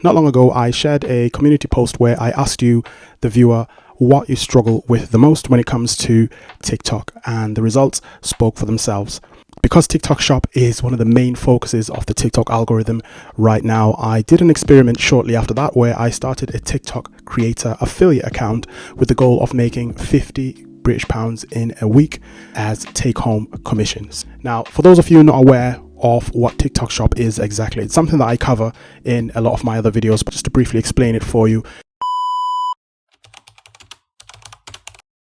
Not long ago, I shared a community post where I asked you, the viewer, what you struggle with the most when it comes to TikTok, and the results spoke for themselves. Because TikTok Shop is one of the main focuses of the TikTok algorithm right now, I did an experiment shortly after that where I started a TikTok creator affiliate account with the goal of making 50 British pounds in a week as take-home commissions. Now, for those of you not aware of what TikTok Shop is exactly, it's something that I cover in a lot of my other videos, but just to briefly explain it for you.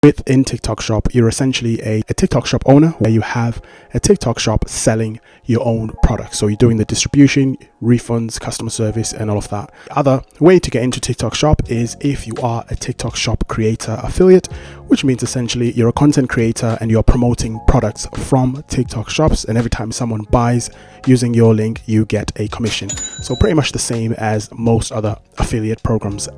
Within TikTok Shop, you're essentially a TikTok Shop owner where you have a TikTok Shop selling your own products. So you're doing the distribution, refunds, customer service, and all of that. The other way to get into TikTok Shop is if you are a TikTok Shop creator affiliate, which means essentially you're a content creator and you're promoting products from TikTok Shops. And every time someone buys using your link, you get a commission. So pretty much the same as most other affiliate programs.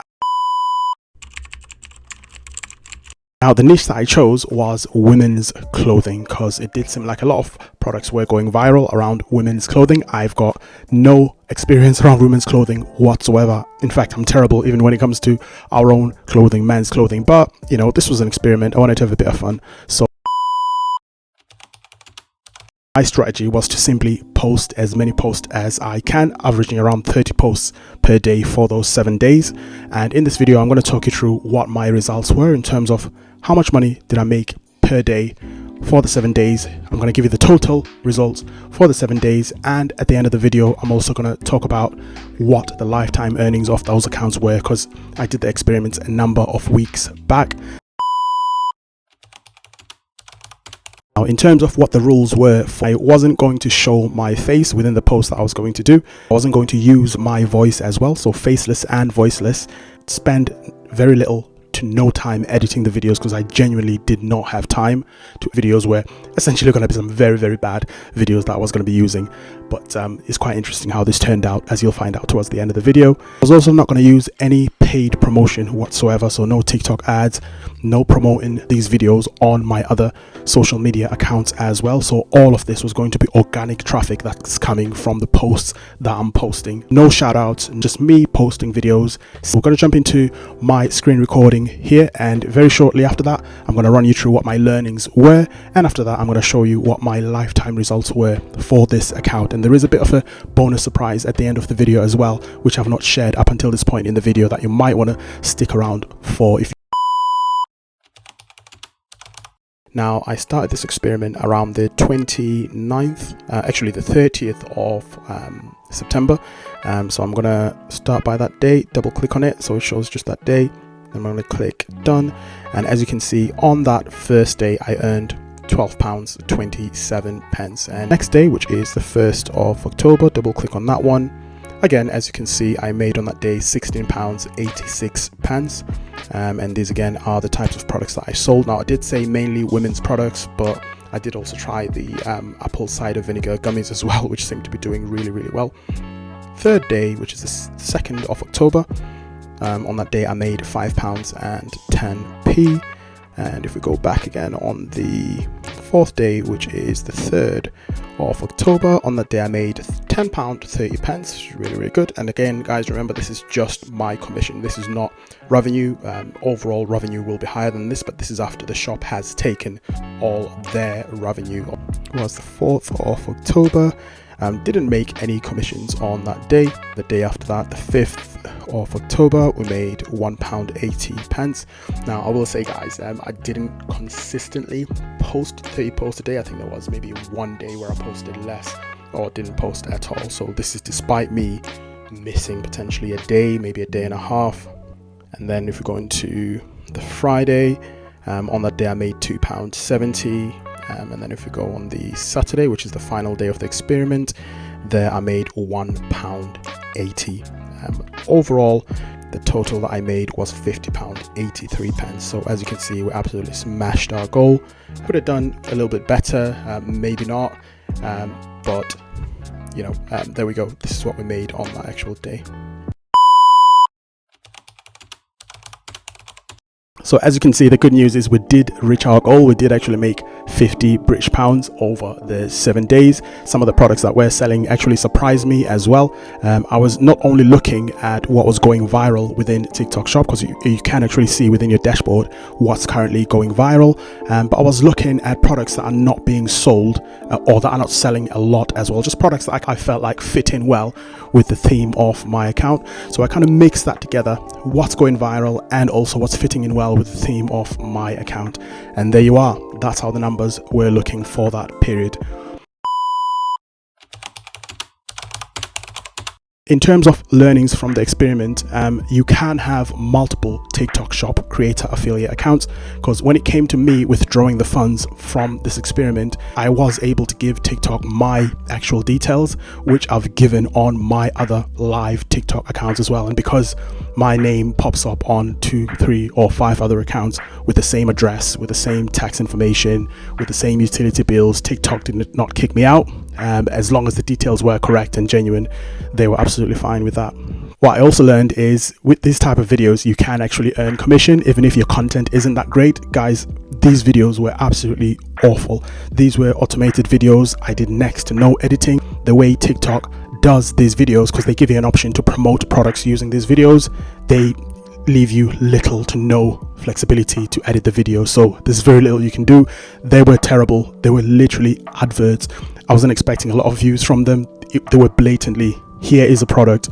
Now, the niche that I chose was women's clothing because it did seem like a lot of products were going viral around women's clothing. I've got no experience around women's clothing whatsoever. In fact, I'm terrible even when it comes to our own clothing, men's clothing. But, you know, this was an experiment. I wanted to have a bit of fun. So my strategy was to simply post as many posts as I can, averaging around 30 posts per day for those 7 days. And in this video, I'm going to talk you through what my results were in terms of how much money did I make per day for the 7 days. I'm going to give you the total results for the 7 days. And at the end of the video, I'm also going to talk about what the lifetime earnings of those accounts were because I did the experiment a number of weeks back. Now, in terms of what the rules were, I wasn't going to show my face within the post that I was going to do. I wasn't going to use my voice as well, so faceless and voiceless. Spend very little to no time editing the videos because I genuinely did not have time to videos where essentially going to be some very, very bad videos that I was going to be using. But it's quite interesting how this turned out, as you'll find out towards the end of the video. I was also not going to use any paid promotion whatsoever, so no TikTok ads, no promoting these videos on my other social media accounts as well. So all of this was going to be organic traffic that's coming from the posts that I'm posting. No shout outs, just me posting videos. So we're going to jump into my screen recording here, and very shortly after that I'm going to run you through what my learnings were, and after that I'm going to show you what my lifetime results were for this account. And there is a bit of a bonus surprise at the end of the video as well, which I've not shared up until this point in the video, that you might want to stick around for. Now, I started this experiment around the 29th, actually the 30th of September. So I'm going to start by that day, double click on it so it shows just that day. I'm going to click done. And as you can see, on that first day, I earned £12.27. And next day, which is the 1st of October, double click on that one. Again, as you can see, I made on that day £16.86. And these again are the types of products that I sold. Now, I did say mainly women's products, but I did also try the apple cider vinegar gummies as well, which seem to be doing really, really well. Third day, which is the 2nd of October, on that day I made £5.10. And if we go back again on the 4th day, which is the 3rd of October, on that day I made £10.30, which is really, really good. And again, guys, remember, this is just my commission. This is not revenue. Overall revenue will be higher than this, but this is after the shop has taken all their revenue. It was the 4th of October. Didn't make any commissions on that day. The day after that, the 5th of October, we made £1.80. Now, I will say, guys, I didn't consistently post 30 posts a day. I think there was maybe one day where I posted less or didn't post at all. So this is despite me missing potentially a day, maybe a day and a half. And then if we go into the Friday, on that day I made £2.70. And then if we go on the Saturday, which is the final day of the experiment, there I made £1.80. Overall, the total that I made was £50.83. So as you can see, we absolutely smashed our goal. Could have done a little bit better, maybe not, but you know, there we go. This is what we made on that actual day. So as you can see, the good news is we did reach our goal. We did actually make 50 British pounds over the 7 days. Some of the products that we're selling actually surprised me as well. I was not only looking at what was going viral within TikTok Shop, because you can actually see within your dashboard what's currently going viral, but I was looking at products that are not being sold or that are not selling a lot as well. Just products that I felt like fit in well with the theme of my account. So I kind of mixed that together, what's going viral and also what's fitting in well with the theme of my account. And there you are. That's how the numbers were looking for that period. In terms of learnings from the experiment, you can have multiple TikTok Shop creator affiliate accounts, because when it came to me withdrawing the funds from this experiment, I was able to give TikTok my actual details, which I've given on my other live TikTok accounts as well. And because my name pops up on 2, 3 or 5 other accounts with the same address, with the same tax information, with the same utility bills, TikTok did not kick me out. As long as the details were correct and genuine, they were absolutely fine with that. What I also learned is with these type of videos, you can actually earn commission even if your content isn't that great. Guys, these videos were absolutely awful. These were automated videos. I did next to no editing. The way TikTok does these videos, because they give you an option to promote products using these videos, they leave you little to no flexibility to edit the video. So there's very little you can do. They were terrible. They were literally adverts. I wasn't expecting a lot of views from them. They were blatantly, here is a product,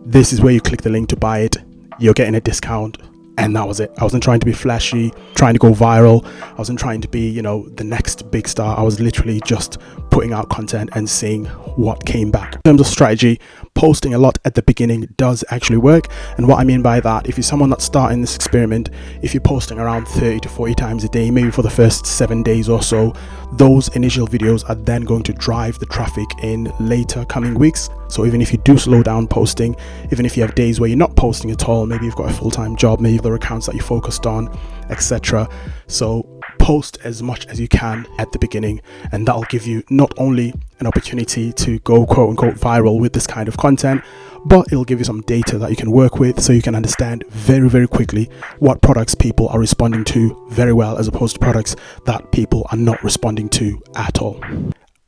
this is where you click the link to buy it, you're getting a discount, and that was it. I wasn't trying to be flashy, trying to go viral. I wasn't trying to be, the next big star. I was literally just putting out content and seeing what came back. In terms of strategy, posting a lot at the beginning does actually work. And what I mean by that, if you're someone that's starting this experiment, if you're posting around 30 to 40 times a day, maybe for the first 7 days or so, those initial videos are then going to drive the traffic in later coming weeks. So even if you do slow down posting, even if you have days where you're not posting at all, maybe you've got a full-time job, maybe other accounts that you focused on, etc. So post as much as you can at the beginning, and that'll give you not only an opportunity to go quote unquote viral with this kind of content, but it'll give you some data that you can work with, so you can understand very, very quickly what products people are responding to very well, as opposed to products that people are not responding to at all.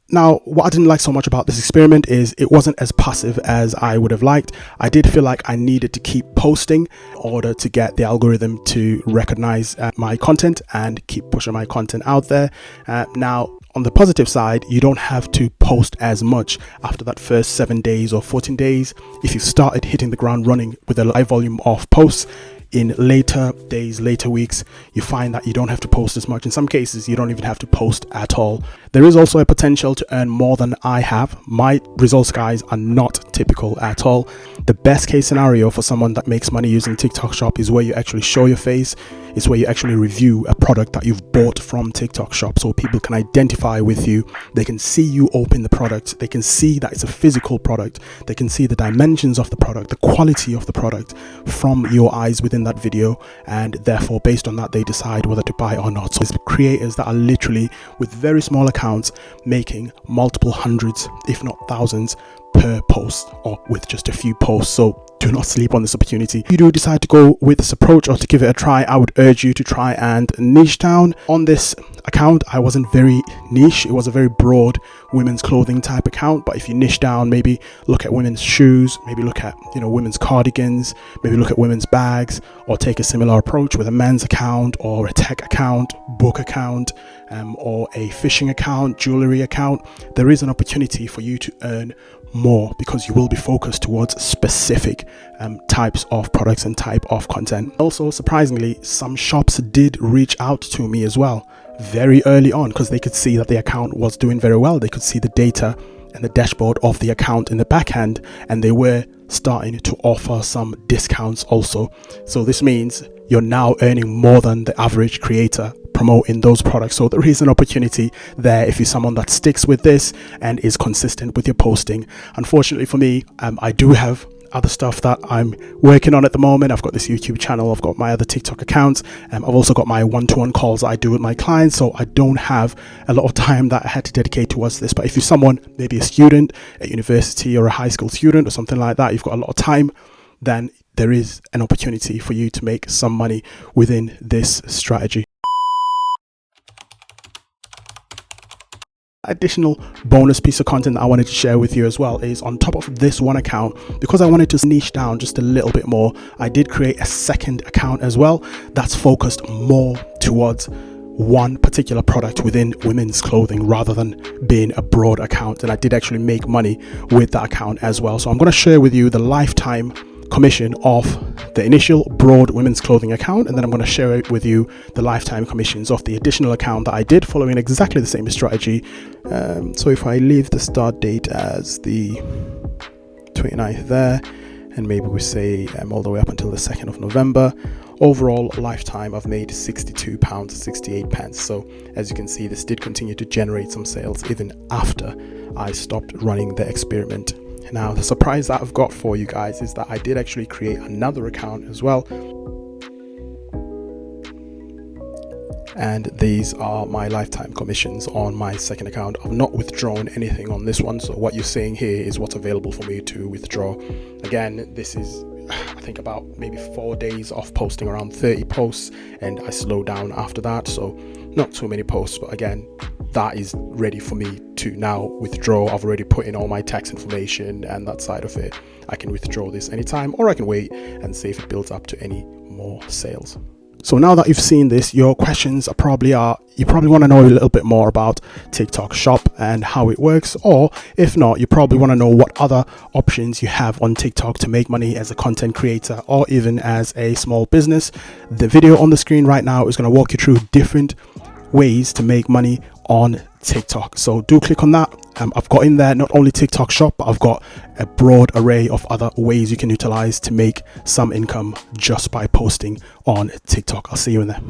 Now, what I didn't like so much about this experiment is it wasn't as passive as I would have liked. I did feel like I needed to keep posting in order to get the algorithm to recognize my content and keep pushing my content out there. Now, on the positive side, you don't have to post as much after that first 7 days or 14 days. If you've started hitting the ground running with a high volume of posts, in later days, later weeks, you find that you don't have to post as much. In some cases, you don't even have to post at all. There is also a potential to earn more than I have. My results, guys, are not typical at all. The best case scenario for someone that makes money using TikTok Shop is where you actually show your face. It's where you actually review a product that you've bought from TikTok Shop, so people can identify with you. They can see you open the product. They can see that it's a physical product. They can see the dimensions of the product, the quality of the product from your eyes within that video, and therefore based on that they decide whether to buy or not. So it's creators that are literally with very small accounts making multiple hundreds, if not thousands, per post, or with just a few posts. So do not sleep on this opportunity. If you do decide to go with this approach or to give it a try, I would urge you to try and niche down. On this account, I wasn't very niche. It was a very broad women's clothing type account, but if you niche down, maybe look at women's shoes, maybe look at women's cardigans, maybe look at women's bags, or take a similar approach with a men's account or a tech account, book account, or a fishing account, jewelry account. There is an opportunity for you to earn more because you will be focused towards specific types of products and type of content. Also, surprisingly, some shops did reach out to me as well very early on, because they could see that the account was doing very well. They could see the data and the dashboard of the account in the back end, and they were starting to offer some discounts also. So this means you're now earning more than the average creator promoting those products. So there is an opportunity there if you're someone that sticks with this and is consistent with your posting. Unfortunately for me, I do have other stuff that I'm working on at the moment. I've got this YouTube channel, I've got my other TikTok accounts, I've also got my one-to-one calls that I do with my clients, so I don't have a lot of time that I had to dedicate towards this. But if you're someone, maybe a student at university or a high school student or something like that, you've got a lot of time, then there is an opportunity for you to make some money within this strategy. Additional bonus piece of content that I wanted to share with you as well is, on top of this one account, because I wanted to niche down just a little bit more, I did create a second account as well that's focused more towards one particular product within women's clothing rather than being a broad account. And I did actually make money with that account as well. So I'm going to share with you the lifetime commission of the initial broad women's clothing account, and then I'm going to share it with you the lifetime commissions of the additional account that I did following exactly the same strategy. So if I leave the start date as the 29th there, and maybe we say all the way up until the 2nd of November, overall lifetime I've made £62.68. So as you can see, this did continue to generate some sales even after I stopped running the experiment. Now, the surprise that I've got for you guys is that I did actually create another account as well. And these are my lifetime commissions on my second account. I've not withdrawn anything on this one. So what you're seeing here is what's available for me to withdraw. Again, this is, I think, about maybe 4 days of posting around 30 posts, and I slow down after that. So not too many posts, but again, that is ready for me to now withdraw. I've already put in all my tax information and that side of it. I can withdraw this anytime, or I can wait and see if it builds up to any more sales. So now that you've seen this, your questions you probably want to know a little bit more about TikTok Shop and how it works, or if not, you probably want to know what other options you have on TikTok to make money as a content creator or even as a small business. The video on the screen right now is going to walk you through different ways to make money on TikTok. So do click on that. I've got in there not only TikTok Shop, but I've got a broad array of other ways you can utilize to make some income just by posting on TikTok. I'll see you in there.